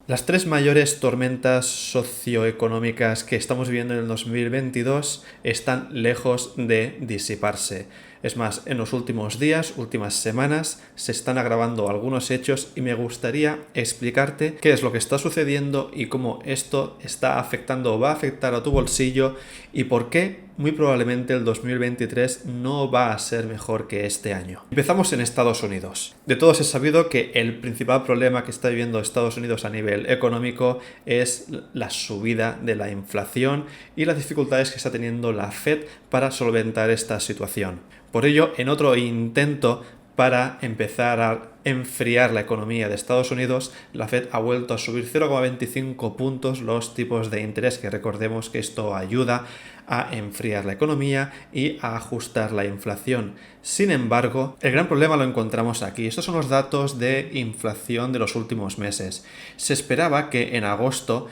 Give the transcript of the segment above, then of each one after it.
Las tres mayores tormentas socioeconómicas que estamos viviendo en el 2022 están lejos de disiparse. Es más, en los últimos días, últimas semanas, se están agravando algunos hechos y me gustaría explicarte qué es lo que está sucediendo y cómo esto está afectando o va a afectar a tu bolsillo y por qué muy probablemente el 2023 no va a ser mejor que este año. Empezamos en Estados Unidos. De todos es sabido que el principal problema que está viviendo Estados Unidos a nivel económico es la subida de la inflación y las dificultades que está teniendo la Fed para solventar esta situación. Por ello, en otro intento para empezar a enfriar la economía de Estados Unidos, la Fed ha vuelto a subir 0,25 puntos los tipos de interés, que recordemos que esto ayuda a enfriar la economía y a ajustar la inflación. Sin embargo, el gran problema lo encontramos aquí. Estos son los datos de inflación de los últimos meses. Se esperaba que en agosto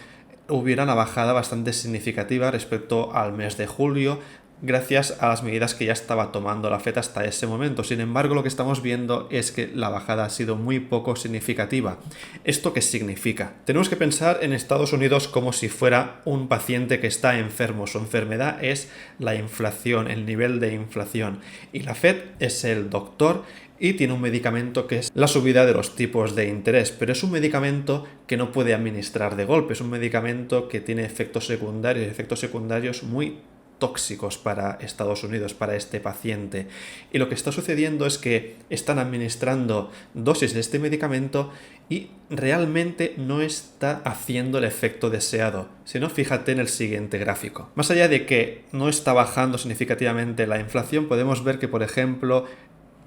hubiera una bajada bastante significativa respecto al mes de julio, gracias a las medidas que ya estaba tomando la Fed hasta ese momento. Sin embargo, lo que estamos viendo es que la bajada ha sido muy poco significativa. ¿Esto qué significa? Tenemos que pensar en Estados Unidos como si fuera un paciente que está enfermo. Su enfermedad es la inflación, el nivel de inflación. Y la Fed es el doctor y tiene un medicamento que es la subida de los tipos de interés, pero es un medicamento que no puede administrar de golpe, es un medicamento que tiene efectos secundarios muy tóxicos para Estados Unidos, para este paciente. Y lo que está sucediendo es que están administrando dosis de este medicamento y realmente no está haciendo el efecto deseado. Si no, fíjate en el siguiente gráfico. Más allá de que no está bajando significativamente la inflación, podemos ver que, por ejemplo,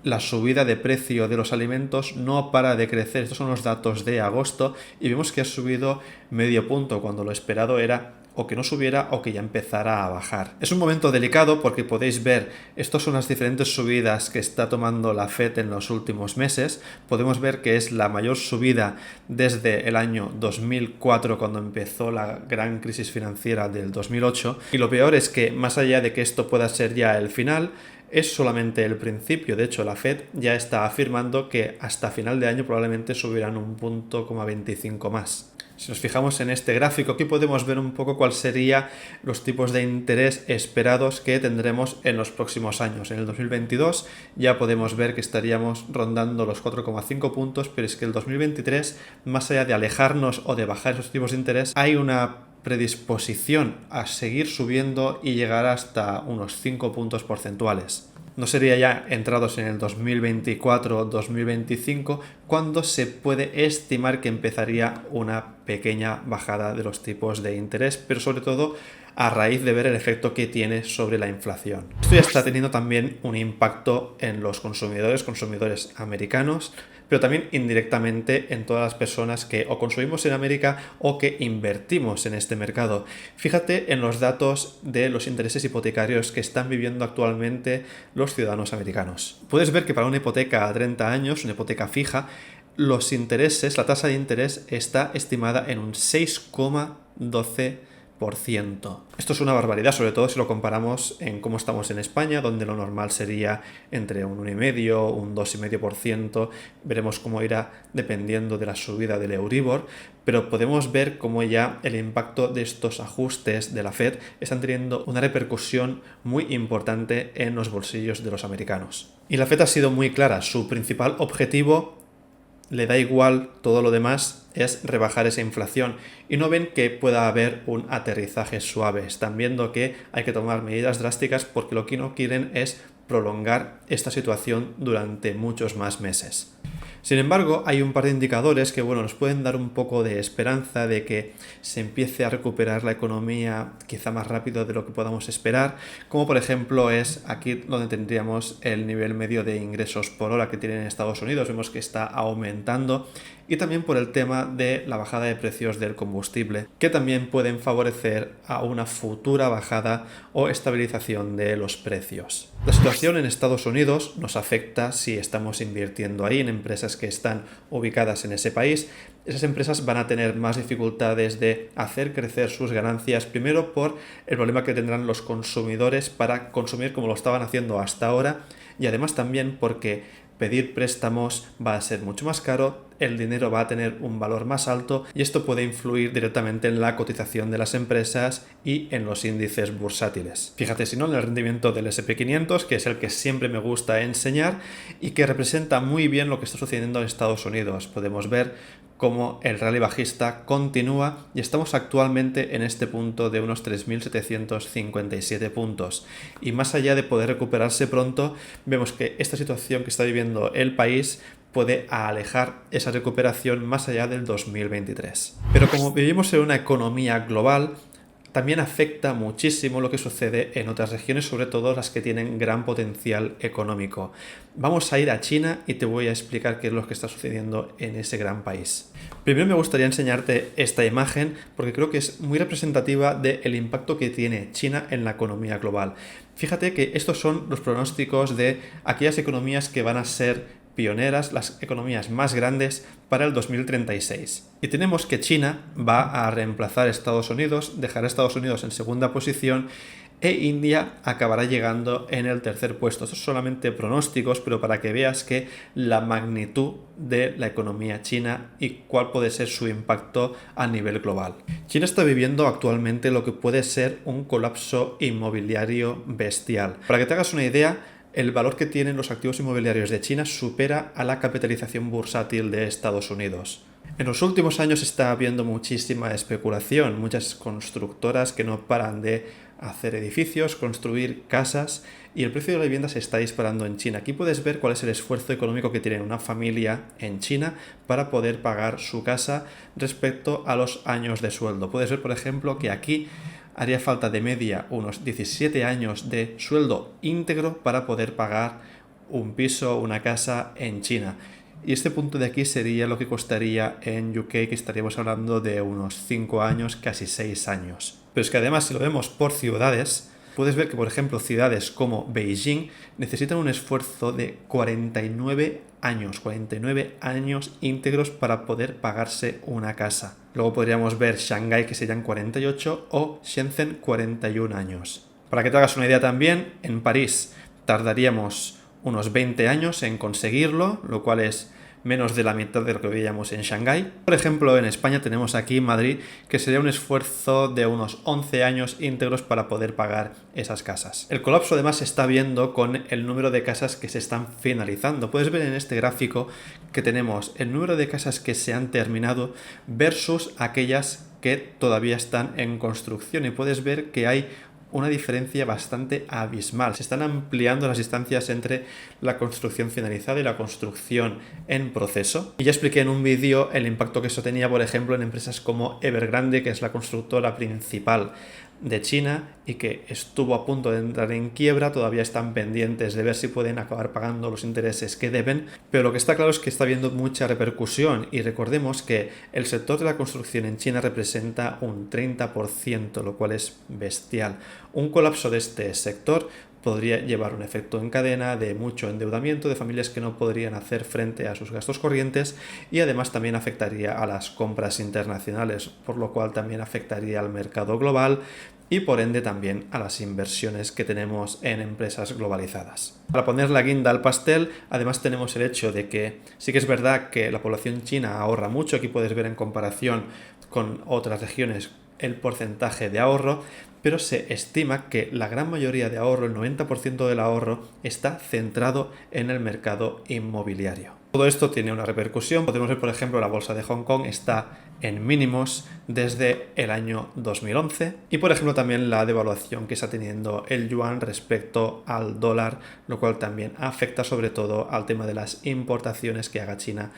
la subida de precio de los alimentos no para de crecer. Estos son los datos de agosto y vemos que ha subido medio punto cuando lo esperado era o que no subiera o que ya empezara a bajar. Es un momento delicado porque podéis ver, estas son las diferentes subidas que está tomando la Fed en los últimos meses. Podemos ver que es la mayor subida desde el año 2004, cuando empezó la gran crisis financiera del 2008. Y lo peor es que, más allá de que esto pueda ser ya el final, es solamente el principio. De hecho, la Fed ya está afirmando que hasta final de año probablemente subirán 1,25 más. Si nos fijamos en este gráfico, aquí podemos ver un poco cuáles serían los tipos de interés esperados que tendremos en los próximos años. En el 2022 ya podemos ver que estaríamos rondando los 4,5 puntos, pero es que el 2023, más allá de alejarnos o de bajar esos tipos de interés, hay una predisposición a seguir subiendo y llegar hasta unos 5 puntos porcentuales. No sería ya entrados en el 2024 o 2025 cuando se puede estimar que empezaría una pequeña bajada de los tipos de interés, pero sobre todo a raíz de ver el efecto que tiene sobre la inflación. Esto ya está teniendo también un impacto en los consumidores americanos, pero también indirectamente en todas las personas que o consumimos en América o que invertimos en este mercado. Fíjate en los datos de los intereses hipotecarios que están viviendo actualmente los ciudadanos americanos. Puedes ver que para una hipoteca a 30 años, una hipoteca fija, los intereses, la tasa de interés está estimada en un 6,12%. Esto es una barbaridad, sobre todo si lo comparamos en cómo estamos en España, donde lo normal sería entre un 1,5%, un 2,5%. Veremos cómo irá dependiendo de la subida del Euribor, pero podemos ver cómo ya el impacto de estos ajustes de la Fed están teniendo una repercusión muy importante en los bolsillos de los americanos. Y la Fed ha sido muy clara, su principal objetivo, le da igual todo lo demás, es rebajar esa inflación y no ven que pueda haber un aterrizaje suave. Están viendo que hay que tomar medidas drásticas porque lo que no quieren es prolongar esta situación durante muchos más meses. Sin embargo, hay un par de indicadores que nos pueden dar un poco de esperanza de que se empiece a recuperar la economía quizá más rápido de lo que podamos esperar, como por ejemplo es aquí donde tendríamos el nivel medio de ingresos por hora que tienen en Estados Unidos. Vemos que está aumentando, y también por el tema de la bajada de precios del combustible, que también pueden favorecer a una futura bajada o estabilización de los precios. La situación en Estados Unidos nos afecta si estamos invirtiendo ahí en empresas que están ubicadas en ese país. Esas empresas van a tener más dificultades de hacer crecer sus ganancias, primero por el problema que tendrán los consumidores para consumir como lo estaban haciendo hasta ahora, y además también porque pedir préstamos va a ser mucho más caro, el dinero va a tener un valor más alto y esto puede influir directamente en la cotización de las empresas y en los índices bursátiles. Fíjate si no en el rendimiento del S&P 500, que es el que siempre me gusta enseñar y que representa muy bien lo que está sucediendo en Estados Unidos. Podemos ver cómo el rally bajista continúa y estamos actualmente en este punto de unos 3.757 puntos. Y más allá de poder recuperarse pronto, vemos que esta situación que está viviendo el país puede alejar esa recuperación más allá del 2023. Pero como vivimos en una economía global, también afecta muchísimo lo que sucede en otras regiones, sobre todo las que tienen gran potencial económico. Vamos a ir a China y te voy a explicar qué es lo que está sucediendo en ese gran país. Primero me gustaría enseñarte esta imagen porque creo que es muy representativa del impacto que tiene China en la economía global. Fíjate que estos son los pronósticos de aquellas economías que van a ser pioneras, las economías más grandes para el 2036. Y tenemos que China va a reemplazar a Estados Unidos, dejará a Estados Unidos en segunda posición e India acabará llegando en el tercer puesto. Estos son solamente pronósticos, pero para que veas que la magnitud de la economía china y cuál puede ser su impacto a nivel global. China está viviendo actualmente lo que puede ser un colapso inmobiliario bestial. Para que te hagas una idea, el valor que tienen los activos inmobiliarios de China supera a la capitalización bursátil de Estados Unidos. En los últimos años está habiendo muchísima especulación, muchas constructoras que no paran de hacer edificios, construir casas y el precio de la vivienda se está disparando en China. Aquí puedes ver cuál es el esfuerzo económico que tiene una familia en China para poder pagar su casa respecto a los años de sueldo. Puedes ver, por ejemplo, que aquí haría falta de media unos 17 años de sueldo íntegro para poder pagar un piso o una casa en China. Y este punto de aquí sería lo que costaría en UK, que estaríamos hablando de unos 5 años, casi 6 años. Pero es que además, si lo vemos por ciudades, puedes ver que, por ejemplo, ciudades como Beijing necesitan un esfuerzo de 49 años íntegros para poder pagarse una casa. Luego podríamos ver Shanghái, que serían 48, o Shenzhen, 41 años. Para que te hagas una idea también, en París tardaríamos unos 20 años en conseguirlo, lo cual es menos de la mitad de lo que veíamos en Shanghái. Por ejemplo, en España tenemos aquí Madrid, que sería un esfuerzo de unos 11 años íntegros para poder pagar esas casas. El colapso además se está viendo con el número de casas que se están finalizando. Puedes ver en este gráfico que tenemos el número de casas que se han terminado versus aquellas que todavía están en construcción y puedes ver que hay una diferencia bastante abismal. Se están ampliando las distancias entre la construcción finalizada y la construcción en proceso. Y ya expliqué en un vídeo el impacto que eso tenía, por ejemplo, en empresas como Evergrande, que es la constructora principal de China y que estuvo a punto de entrar en quiebra. Todavía están pendientes de ver si pueden acabar pagando los intereses que deben, pero lo que está claro es que está habiendo mucha repercusión y recordemos que el sector de la construcción en China representa un 30%, lo cual es bestial. Un colapso de este sector podría llevar un efecto en cadena de mucho endeudamiento de familias que no podrían hacer frente a sus gastos corrientes y además también afectaría a las compras internacionales, por lo cual también afectaría al mercado global y por ende también a las inversiones que tenemos en empresas globalizadas. Para poner la guinda al pastel, además tenemos el hecho de que sí que es verdad que la población china ahorra mucho, aquí puedes ver en comparación con otras regiones el porcentaje de ahorro, pero se estima que la gran mayoría de ahorro, el 90% del ahorro, está centrado en el mercado inmobiliario. Todo esto tiene una repercusión. Podemos ver, por ejemplo, la bolsa de Hong Kong está en mínimos desde el año 2011 y, por ejemplo, también la devaluación que está teniendo el yuan respecto al dólar, lo cual también afecta sobre todo al tema de las importaciones que haga China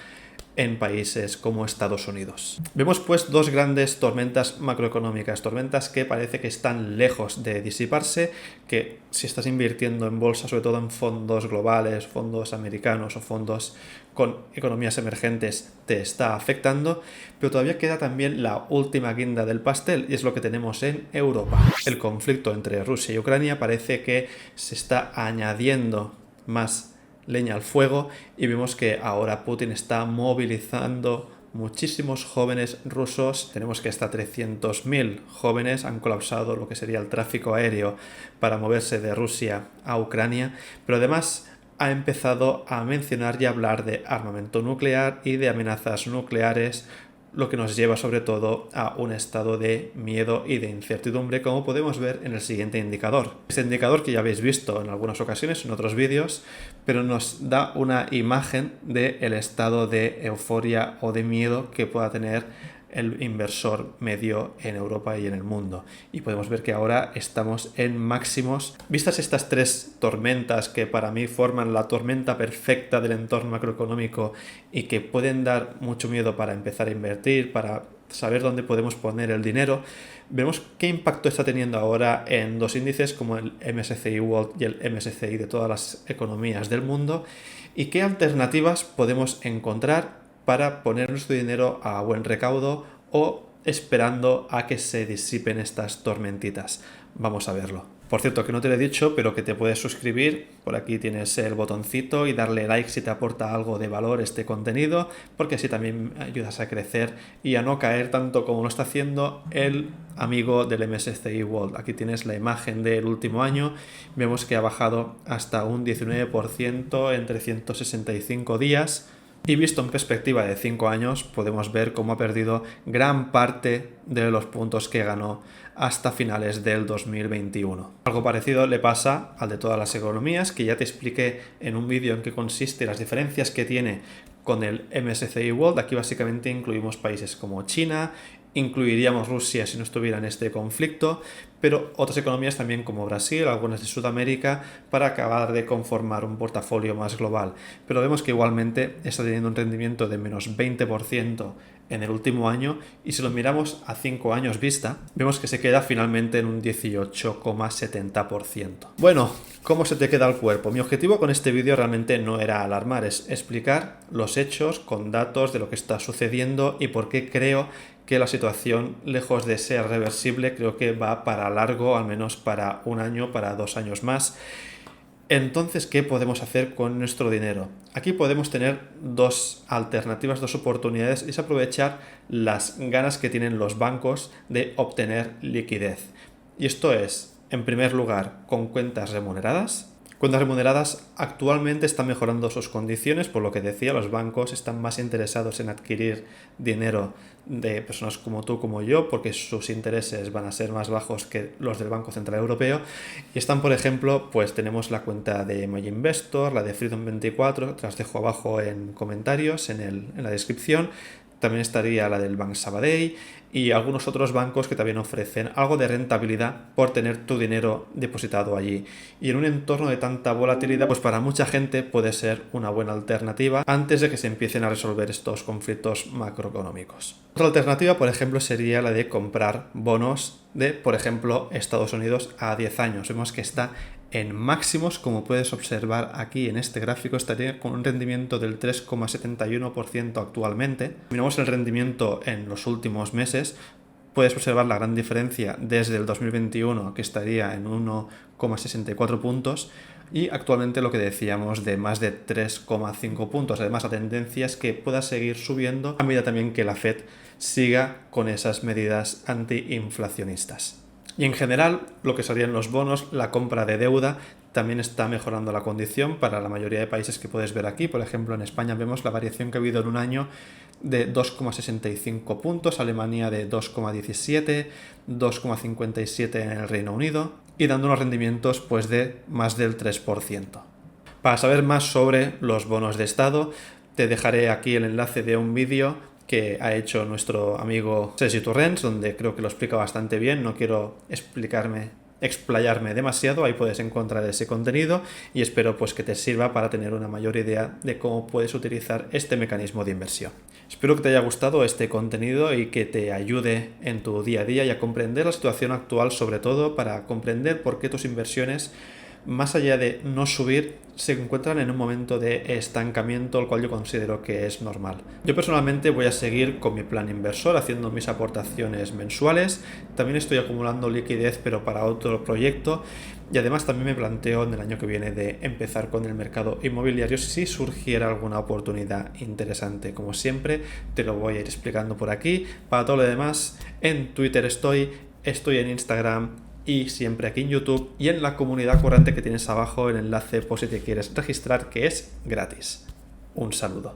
en países como Estados Unidos. Vemos pues dos grandes tormentas macroeconómicas, tormentas que parece que están lejos de disiparse, que si estás invirtiendo en bolsa, sobre todo en fondos globales, fondos americanos o fondos con economías emergentes, te está afectando, pero todavía queda también la última guinda del pastel y es lo que tenemos en Europa. El conflicto entre Rusia y Ucrania parece que se está añadiendo más leña al fuego y vemos que ahora Putin está movilizando muchísimos jóvenes rusos. Tenemos que hasta 300.000 jóvenes han colapsado lo que sería el tráfico aéreo para moverse de Rusia a Ucrania, pero además ha empezado a mencionar y hablar de armamento nuclear y de amenazas nucleares, lo que nos lleva sobre todo a un estado de miedo y de incertidumbre, como podemos ver en el siguiente indicador. Este indicador que ya habéis visto en algunas ocasiones en otros vídeos, pero nos da una imagen del estado de euforia o de miedo que pueda tener el inversor medio en Europa y en el mundo. Y podemos ver que ahora estamos en máximos. Vistas estas tres tormentas que para mí forman la tormenta perfecta del entorno macroeconómico y que pueden dar mucho miedo para empezar a invertir, para saber dónde podemos poner el dinero, vemos qué impacto está teniendo ahora en dos índices como el MSCI World y el MSCI de todas las economías del mundo y qué alternativas podemos encontrar para poner nuestro dinero a buen recaudo o esperando a que se disipen estas tormentitas. Vamos a verlo. Por cierto, que no te lo he dicho, pero que te puedes suscribir. Por aquí tienes el botoncito y darle like si te aporta algo de valor este contenido, porque así también ayudas a crecer y a no caer tanto como lo está haciendo el amigo del MSCI World. Aquí tienes la imagen del último año. Vemos que ha bajado hasta un 19% en 365 días. Y visto en perspectiva de 5 años, podemos ver cómo ha perdido gran parte de los puntos que ganó hasta finales del 2021. Algo parecido le pasa al de todas las economías, que ya te expliqué en un vídeo en qué consiste las diferencias que tiene con el MSCI World. Aquí básicamente incluimos países como China, incluiríamos Rusia si no estuviera en este conflicto, pero otras economías también como Brasil, algunas de Sudamérica, para acabar de conformar un portafolio más global. Pero vemos que igualmente está teniendo un rendimiento de menos 20% en el último año, y si lo miramos a 5 años vista, vemos que se queda finalmente en un 18,70%. Bueno, ¿cómo se te queda el cuerpo? Mi objetivo con este vídeo realmente no era alarmar, es explicar los hechos con datos de lo que está sucediendo y por qué creo que la situación, lejos de ser reversible, creo que va para largo, al menos para un año, para 2 años más. Entonces, ¿qué podemos hacer con nuestro dinero? Aquí podemos tener dos alternativas, dos oportunidades, y es aprovechar las ganas que tienen los bancos de obtener liquidez. Y esto es, en primer lugar, con cuentas remuneradas. Cuentas remuneradas actualmente están mejorando sus condiciones, por lo que decía, los bancos están más interesados en adquirir dinero de personas como tú, como yo, porque sus intereses van a ser más bajos que los del Banco Central Europeo. Y están, por ejemplo, pues tenemos la cuenta de MyInvestor, la de Freedom24, te las dejo abajo en comentarios, en la descripción. También estaría la del Banc Sabadell y algunos otros bancos que también ofrecen algo de rentabilidad por tener tu dinero depositado allí. Y en un entorno de tanta volatilidad, pues para mucha gente puede ser una buena alternativa antes de que se empiecen a resolver estos conflictos macroeconómicos. Otra alternativa, por ejemplo, sería la de comprar bonos de, por ejemplo, Estados Unidos a 10 años. Vemos que está en máximos, como puedes observar aquí en este gráfico, estaría con un rendimiento del 3,71% actualmente. Miramos el rendimiento en los últimos meses, puedes observar la gran diferencia desde el 2021, que estaría en 1,64 puntos, y actualmente lo que decíamos de más de 3,5 puntos. Además, la tendencia es que pueda seguir subiendo a medida también que la Fed siga con esas medidas antiinflacionistas. Y en general, lo que serían los bonos, la compra de deuda, también está mejorando la condición para la mayoría de países que puedes ver aquí. Por ejemplo, en España vemos la variación que ha habido en un año de 2,65 puntos, Alemania de 2,17, 2,57 en el Reino Unido y dando unos rendimientos pues de más del 3%. Para saber más sobre los bonos de Estado, te dejaré aquí el enlace de un vídeo que ha hecho nuestro amigo Sergi Torrents, donde creo que lo explica bastante bien. No quiero explayarme demasiado, ahí puedes encontrar ese contenido y espero pues que te sirva para tener una mayor idea de cómo puedes utilizar este mecanismo de inversión. Espero que te haya gustado este contenido y que te ayude en tu día a día y a comprender la situación actual, sobre todo para comprender por qué tus inversiones, más allá de no subir, se encuentran en un momento de estancamiento, el cual yo considero que es normal. Yo personalmente voy a seguir con mi plan inversor, haciendo mis aportaciones mensuales. También estoy acumulando liquidez, pero para otro proyecto. Y además también me planteo en el año que viene de empezar con el mercado inmobiliario si surgiera alguna oportunidad interesante. Como siempre, te lo voy a ir explicando por aquí. Para todo lo demás, en Twitter estoy en Instagram, y siempre aquí en YouTube y en la comunidad corriente que tienes abajo el enlace por si te quieres registrar, que es gratis. Un saludo.